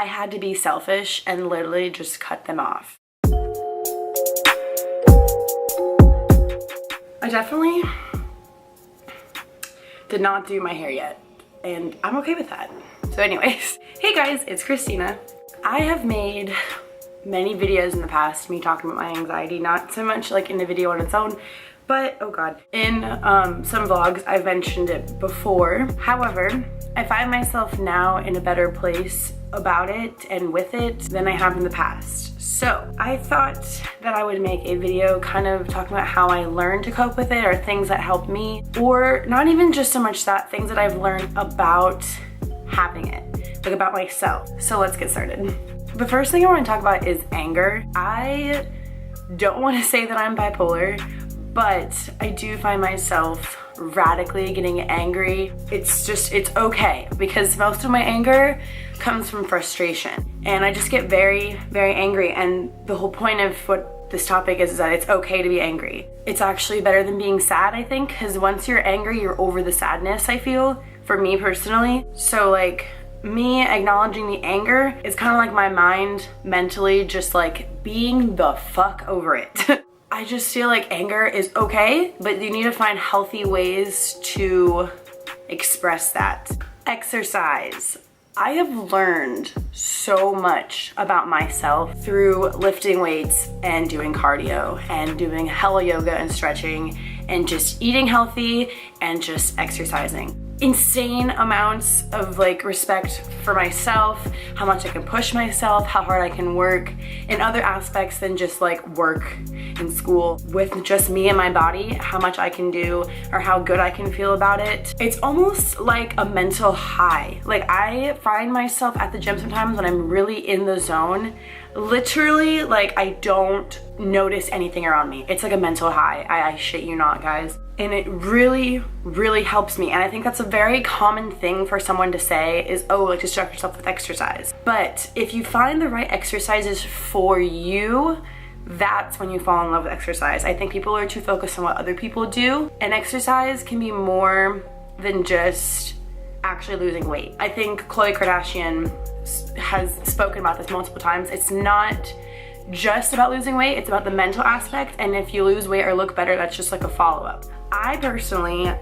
I had to be selfish and literally just cut them off. I definitely did not do my hair yet, and I'm okay with that. So anyways, hey guys, it's Christina. I have made many videos in the past, me talking about my anxiety, not so much like in the video on its own, but oh god, in some vlogs I've mentioned it before. However, I find myself now in a better place about it and with it than I have in the past. So I thought that I would make a video kind of talking about how I learned to cope with it, or things that helped me, or not even just so much that, things that I've learned about having it, like about myself. So let's get started. The first thing I want to talk about is anger. I don't want to say that I'm bipolar, but I do find myself radically getting angry. It's okay, because most of my anger comes from frustration, and I just get very, very angry. And the whole point of what this topic is that it's okay to be angry. It's actually better than being sad, I think, because once you're angry, you're over the sadness, I feel, for me personally. So like, me acknowledging the anger is kind of like my mind mentally just like being the fuck over it. I just feel like anger is okay, but you need to find healthy ways to express that. Exercise. I have learned so much about myself through lifting weights and doing cardio and doing hella yoga and stretching and just eating healthy and just exercising. Insane amounts of like respect for myself, how much I can push myself, how hard I can work in other aspects than just like work in school, with just me and my body, how much I can do or how good I can feel about it. It's almost like a mental high. Like, I find myself at the gym sometimes when I'm really in the zone, literally, like, I don't notice anything around me. It's like a mental high. I shit you not, guys. And it really, really helps me. And I think that's a very common thing for someone to say is, oh, like, distract yourself with exercise. But if you find the right exercises for you, that's when you fall in love with exercise. I think people are too focused on what other people do, and exercise can be more than just actually losing weight. I think Khloe Kardashian has spoken about this multiple times. It's not just about losing weight, it's about the mental aspect, and if you lose weight or look better, that's just like a follow-up. I personally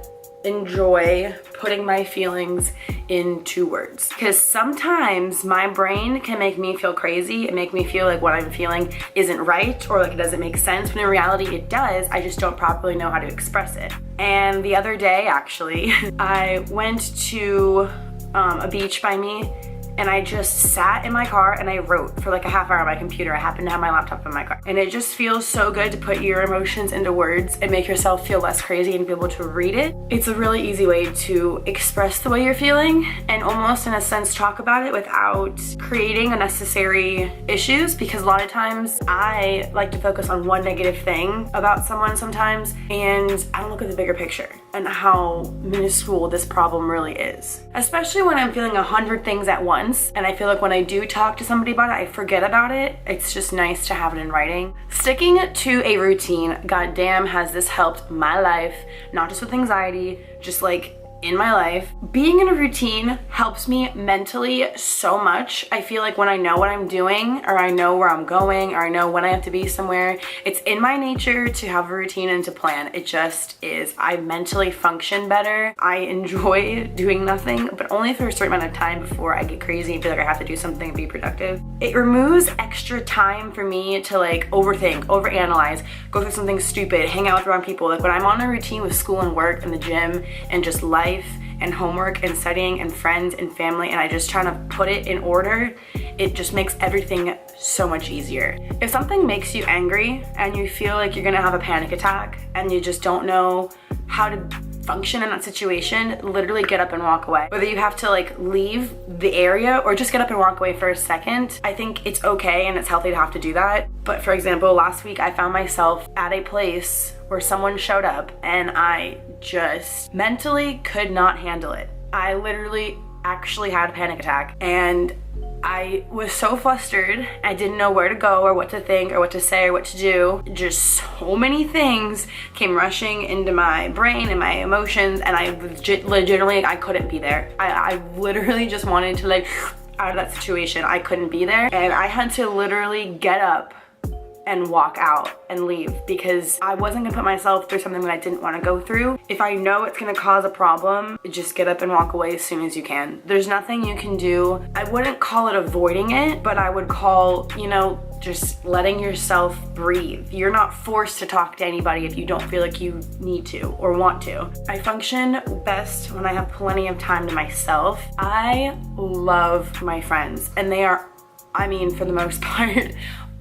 enjoy putting my feelings into words, because sometimes my brain can make me feel crazy and make me feel like what I'm feeling isn't right, or like it doesn't make sense, when in reality it does. I just don't properly know how to express it. And the other day, actually, I went to a beach by me, and I just sat in my car and I wrote for like a half hour on my computer. I happened to have my laptop in my car. And it just feels so good to put your emotions into words and make yourself feel less crazy and be able to read it. It's a really easy way to express the way you're feeling and almost, in a sense, talk about it without creating unnecessary issues, because a lot of times I like to focus on one negative thing about someone sometimes, and I don't look at the bigger picture and how minuscule this problem really is. Especially when I'm feeling 100 things at once, and I feel like when I do talk to somebody about it, I forget about it. It's just nice to have it in writing. Sticking to a routine, goddamn, has this helped my life, not just with anxiety, just like in my life. Being in a routine helps me mentally so much. I feel like when I know what I'm doing, or I know where I'm going, or I know when I have to be somewhere, it's in my nature to have a routine and to plan. It just is. I mentally function better. I enjoy doing nothing, but only for a certain amount of time before I get crazy and feel like I have to do something and be productive. It removes extra time for me to like overthink, overanalyze, go through something stupid, hang out with the wrong people. Like when I'm on a routine with school and work and the gym and just life and homework and studying and friends and family, and I just try to put it in order, it just makes everything so much easier. If something makes you angry and you feel like you're gonna have a panic attack and you just don't know how to function in that situation, literally get up and walk away. Whether you have to like leave the area or just get up and walk away for a second, I think it's okay and it's healthy to have to do that. But for example, last week I found myself at a place where someone showed up and I just mentally could not handle it. I literally actually had a panic attack, and I was so flustered. I didn't know where to go or what to think or what to say or what to do. Just so many things came rushing into my brain and my emotions, and I legitimately, I couldn't be there. I literally just wanted to like out of that situation, I couldn't be there. And I had to literally get up and walk out and leave because I wasn't gonna put myself through something that I didn't want to go through. If I know it's gonna cause a problem, just get up and walk away as soon as you can. There's nothing you can do. I wouldn't call it avoiding it, but I would call, you know, just letting yourself breathe. You're not forced to talk to anybody if you don't feel like you need to or want to. I function best when I have plenty of time to myself. I love my friends, and they are, I mean, for the most part,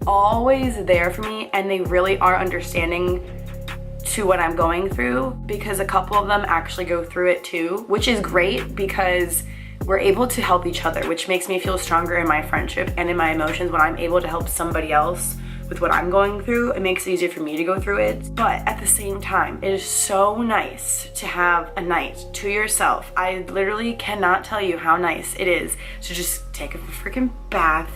always there for me, and they really are understanding to what I'm going through, because a couple of them actually go through it too, which is great because we're able to help each other, which makes me feel stronger in my friendship and in my emotions. When I'm able to help somebody else with what I'm going through, it makes it easier for me to go through it. But at the same time, it is so nice to have a night to yourself. I literally cannot tell you how nice it is to just take a freaking bath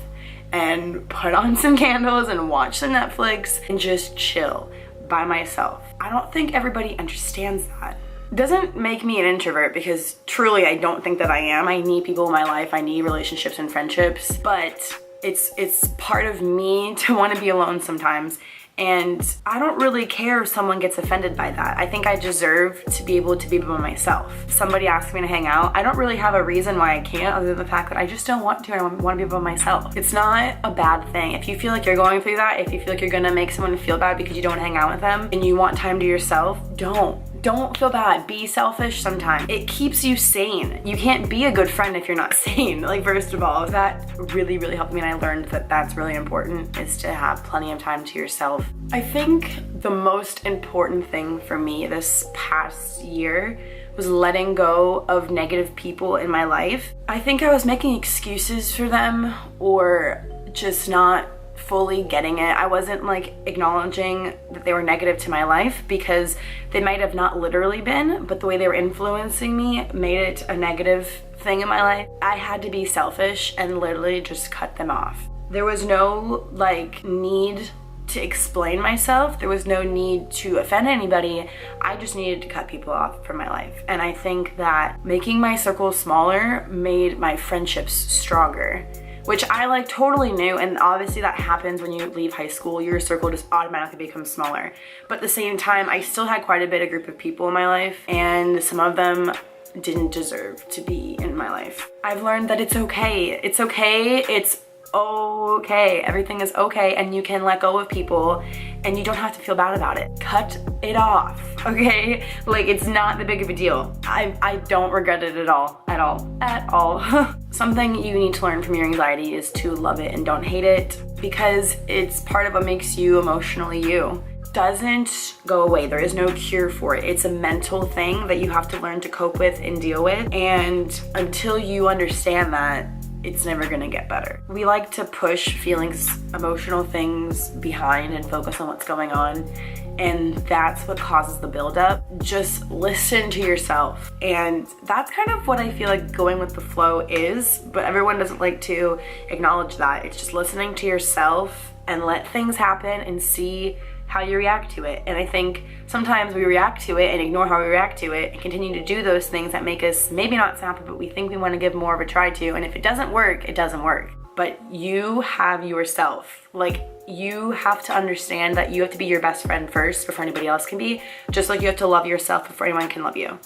and put on some candles and watch some Netflix and just chill by myself. I don't think everybody understands that. It doesn't make me an introvert, because truly I don't think that I am. I need people in my life, I need relationships and friendships, but it's part of me to want to be alone sometimes. And I don't really care if someone gets offended by that. I think I deserve to be able to be by myself. If somebody asks me to hang out, I don't really have a reason why I can't, other than the fact that I just don't want to, and I want to be by myself. It's not a bad thing. If you feel like you're going through that, if you feel like you're gonna make someone feel bad because you don't hang out with them and you want time to yourself, don't feel bad. Be selfish sometimes. It keeps you sane. You can't be a good friend if you're not sane. Like, first of all, that really, really helped me, and I learned that that's really important, is to have plenty of time to yourself. I think the most important thing for me this past year was letting go of negative people in my life. I think I was making excuses for them, or just not fully getting it. I wasn't like acknowledging that they were negative to my life, because they might have not literally been, but the way they were influencing me made it a negative thing in my life. I had to be selfish and literally just cut them off. There was no like need to explain myself. There was no need to offend anybody. I just needed to cut people off from my life. And I think that making my circle smaller made my friendships stronger, which I like totally knew. And obviously that happens when you leave high school. Your circle just automatically becomes smaller. But at the same time, I still had quite a bit of group of people in my life, and some of them didn't deserve to be in my life. I've learned that it's okay. It's okay. It's okay. Everything is okay, and you can let go of people, and you don't have to feel bad about it. Cut it off, okay? Like, it's not that big of a deal. I don't regret it at all. Something you need to learn from your anxiety is to love it and don't hate it, because it's part of what makes you emotionally you. Doesn't go away. There is no cure for it. It's a mental thing that you have to learn to cope with and deal with, and until you understand that, it's never gonna get better. We like to push feelings, emotional things behind and focus on what's going on, and that's what causes the buildup. Just listen to yourself, and that's kind of what I feel like going with the flow is, but everyone doesn't like to acknowledge that. It's just listening to yourself and let things happen and see how you react to it. And I think sometimes we react to it and ignore how we react to it and continue to do those things that make us maybe not happy, but we think we want to give more of a try to. And if it doesn't work, it doesn't work. But you have yourself. Like, you have to understand that you have to be your best friend first before anybody else can be, just like you have to love yourself before anyone can love you.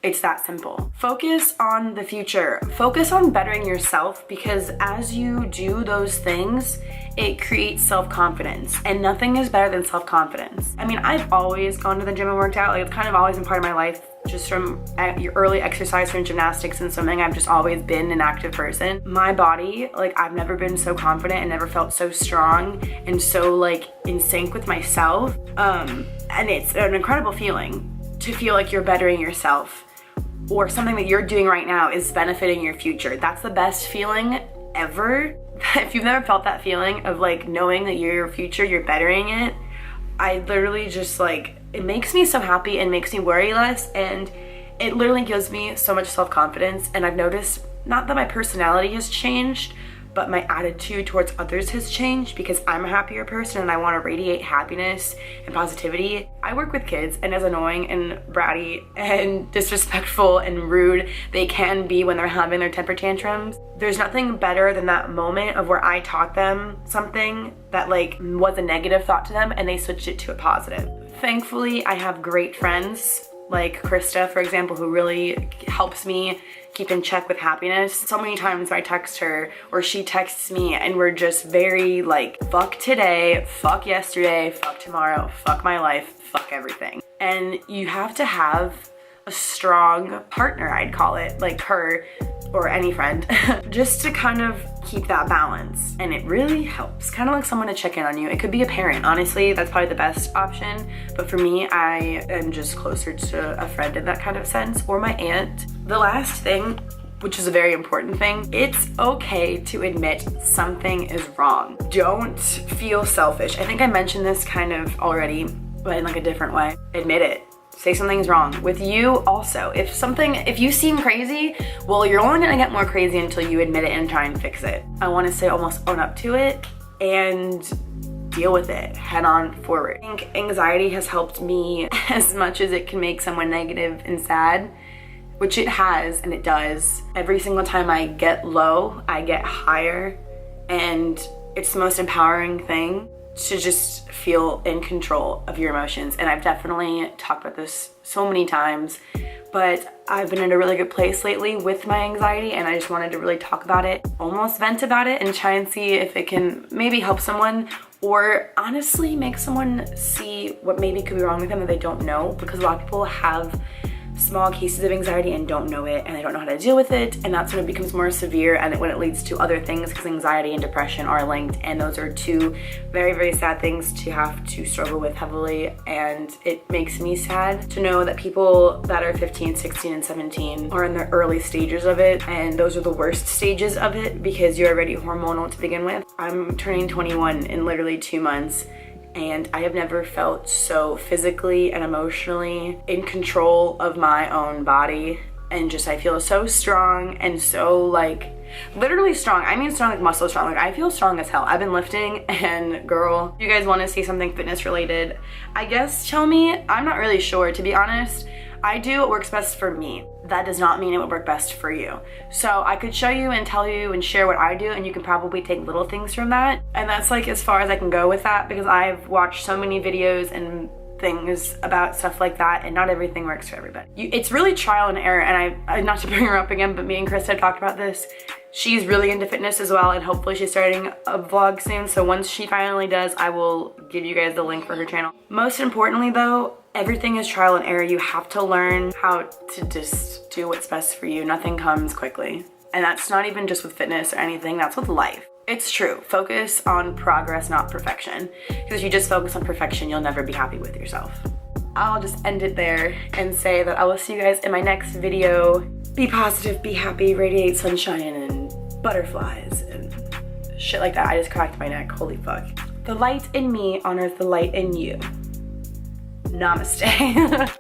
It's that simple. Focus on the future. Focus on bettering yourself, because as you do those things, it creates self-confidence, and nothing is better than self-confidence. I mean, I've always gone to the gym and worked out. Like, it's kind of always been part of my life, just from your early exercise from gymnastics and swimming. I've just always been an active person. My body, like, I've never been so confident and never felt so strong and so like in sync with myself. And it's an incredible feeling to feel like you're bettering yourself, or something that you're doing right now is benefiting your future. That's the best feeling ever. If you've never felt that feeling of like knowing that your future, you're bettering it, I literally just like, it makes me so happy and makes me worry less, and it literally gives me so much self-confidence. And I've noticed, not that my personality has changed, but my attitude towards others has changed because I'm a happier person and I want to radiate happiness and positivity. I work with kids, and as annoying and bratty and disrespectful and rude they can be when they're having their temper tantrums, there's nothing better than that moment of where I taught them something that like was a negative thought to them and they switched it to a positive. Thankfully, I have great friends like Krista, for example, who really helps me keep in check with happiness. So many times I text her or she texts me and we're just very like, fuck today, fuck yesterday, fuck tomorrow, fuck my life, fuck everything. And you have to have a strong partner, I'd call it, like her or any friend, just to kind of keep that balance. And it really helps, kind of like someone to check in on you. It could be a parent, honestly, that's probably the best option. But for me, I am just closer to a friend in that kind of sense, or my aunt. The last thing, which is a very important thing, it's okay to admit something is wrong. Don't feel selfish. I think I mentioned this kind of already, but in like a different way. Admit it. Say something's wrong. With you also, if you seem crazy, well, you're only gonna get more crazy until you admit it and try and fix it. I wanna say almost own up to it and deal with it head on forward. I think anxiety has helped me as much as it can make someone negative and sad, which it has and it does. Every single time I get low, I get higher, and it's the most empowering thing to just feel in control of your emotions. And I've definitely talked about this so many times, but I've been in a really good place lately with my anxiety, and I just wanted to really talk about it, almost vent about it, and try and see if it can maybe help someone, or honestly make someone see what maybe could be wrong with them that they don't know, because a lot of people have small cases of anxiety and don't know it, and they don't know how to deal with it, and that's when it becomes more severe and when it leads to other things, because anxiety and depression are linked, and those are two very, very sad things to have to struggle with heavily. And it makes me sad to know that people that are 15, 16, and 17 are in the early stages of it, and those are the worst stages of it because you're already hormonal to begin with. I'm turning 21 in literally 2 months, and I have never felt so physically and emotionally in control of my own body, and just I feel so strong and so like literally strong. I mean strong like muscle strong. Like I feel strong as hell. I've been lifting, and girl, if you guys want to see something fitness related, I guess tell me. I'm not really sure, to be honest. I do what works best for me. That does not mean it would work best for you. So I could show you and tell you and share what I do, and you can probably take little things from that. And that's like as far as I can go with that, because I've watched so many videos and things about stuff like that, and not everything works for everybody. It's really trial and error, and I not to bring her up again, but me and Krista have talked about this. She's really into fitness as well, and hopefully she's starting a vlog soon. So once she finally does, I will give you guys the link for her channel. Most importantly though, everything is trial and error. You have to learn how to just do what's best for you. Nothing comes quickly. And that's not even just with fitness or anything, that's with life. It's true, focus on progress, not perfection. Because if you just focus on perfection, you'll never be happy with yourself. I'll just end it there and say that I will see you guys in my next video. Be positive, be happy, radiate sunshine and butterflies and shit like that. I just cracked my neck, holy fuck. The light in me honors the light in you. Namaste.